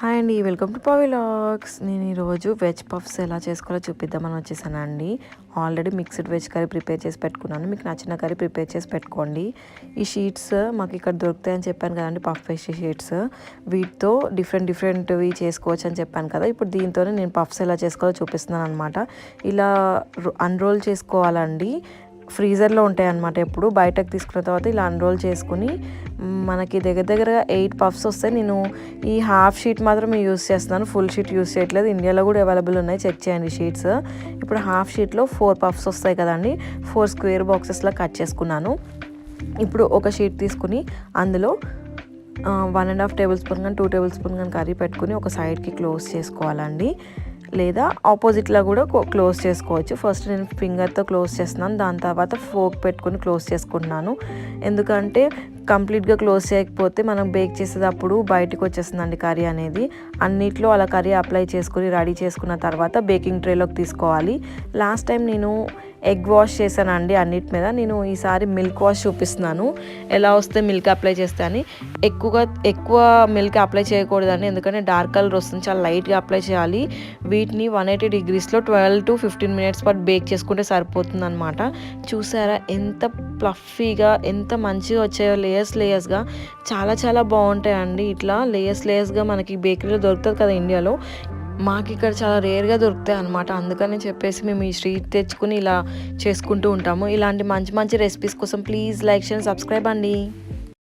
Hi అండి, welcome to పవిలాగ్స్. నేను ఈరోజు వెజ్ పఫ్స్ ఎలా చేసుకోవాలో చూపిద్దామని వచ్చేసానండి. Already mixed veg curry prepare చేసి పెట్టుకున్నాను. మీకు నచ్చిన కర్రీ ప్రిపేర్ చేసి పెట్టుకోండి. ఈ షీట్స్ మాకు ఇక్కడ దొరుకుతాయని చెప్పాను కదండి, పఫ్ పేస్ట్రీ షీట్స్. వీటితో డిఫరెంట్వి చేసుకోవచ్చు అని చెప్పాను కదా. ఇప్పుడు దీంతోనే నేను పఫ్స్ ఎలా చేసుకోవాలో చూపిస్తున్నాను అనమాట. ఇలా అన్రోల్ చేసుకోవాలండి. ఫ్రీజర్లో ఉంటాయి అన్నమాట. ఎప్పుడు బయటకు తీసుకున్న తర్వాత ఇలా అన్రోల్ చేసుకుని మనకి దగ్గరగా 8 పఫ్స్ వస్తాయి. నేను ఈ హాఫ్ షీట్ మాత్రం యూస్ చేస్తున్నాను, ఫుల్ షీట్ యూస్ చేయట్లేదు. ఇండియాలో కూడా అవైలబుల్ ఉన్నాయి, చెక్ చేయండి షీట్స్. ఇప్పుడు హాఫ్ షీట్లో 4 పఫ్స్ వస్తాయి కదండి, 4 స్క్వేర్ బాక్సెస్లో కట్ చేసుకున్నాను. ఇప్పుడు ఒక షీట్ తీసుకుని అందులో 1.5 టేబుల్ స్పూన్ కానీ 2 టేబుల్ స్పూన్ కానీ కర్రీ పెట్టుకుని ఒక సైడ్కి క్లోజ్ చేసుకోవాలండి. లేదా ఆపోజిట్లో కూడా క్లోజ్ చేసుకోవచ్చు. ఫస్ట్ నేను ఫింగర్తో క్లోజ్ చేస్తున్నాను, దాని తర్వాత ఫోర్క్ పెట్టుకుని క్లోజ్ చేసుకుంటున్నాను. ఎందుకంటే కంప్లీట్గా క్లోజ్ చేయకపోతే మనం బేక్ చేసేటప్పుడు బయటకు వచ్చేస్తుందండి కర్రీ అనేది. అన్నిట్లో అలా కర్రీ అప్లై చేసుకుని రెడీ చేసుకున్న తర్వాత బేకింగ్ ట్రేలోకి తీసుకోవాలి. లాస్ట్ టైం నేను ఎగ్ వాష్ చేశానండి అన్నిటి మీద. నేను ఈసారి మిల్క్ వాష్ చూపిస్తున్నాను, ఎలా వస్తే మిల్క్ అప్లై చేస్తే అని. ఎక్కువ మిల్క్ అప్లై చేయకూడదండి, ఎందుకంటే డార్క్ కలర్ వస్తుంది. చాలా లైట్గా అప్లై చేయాలి. వీటిని 180 degreesలో 12 to 15 minutes పాటు బేక్ చేసుకుంటే సరిపోతుంది అనమాట. చూసారా ఎంత ప్లఫీగా, ఎంత మంచిగా వచ్చాయో, లేయర్స్గా. చాలా బాగుంటాయండి. ఇట్లా లేయర్స్గా మనకి బేకరీలో దొరుకుతుంది కదా ఇండియాలో. మాకు ఇక్కడ చాలా రేర్గా దొరుకుతాయి అనమాట. అందుకని చెప్పేసి మేము ఈ స్ట్రీట్ తెచ్చుకుని ఇలా చేసుకుంటూ ఉంటాము. ఇలాంటి మంచి రెసిపీస్ కోసం ప్లీజ్ లైక్, షేర్, సబ్స్క్రైబ్ అండి.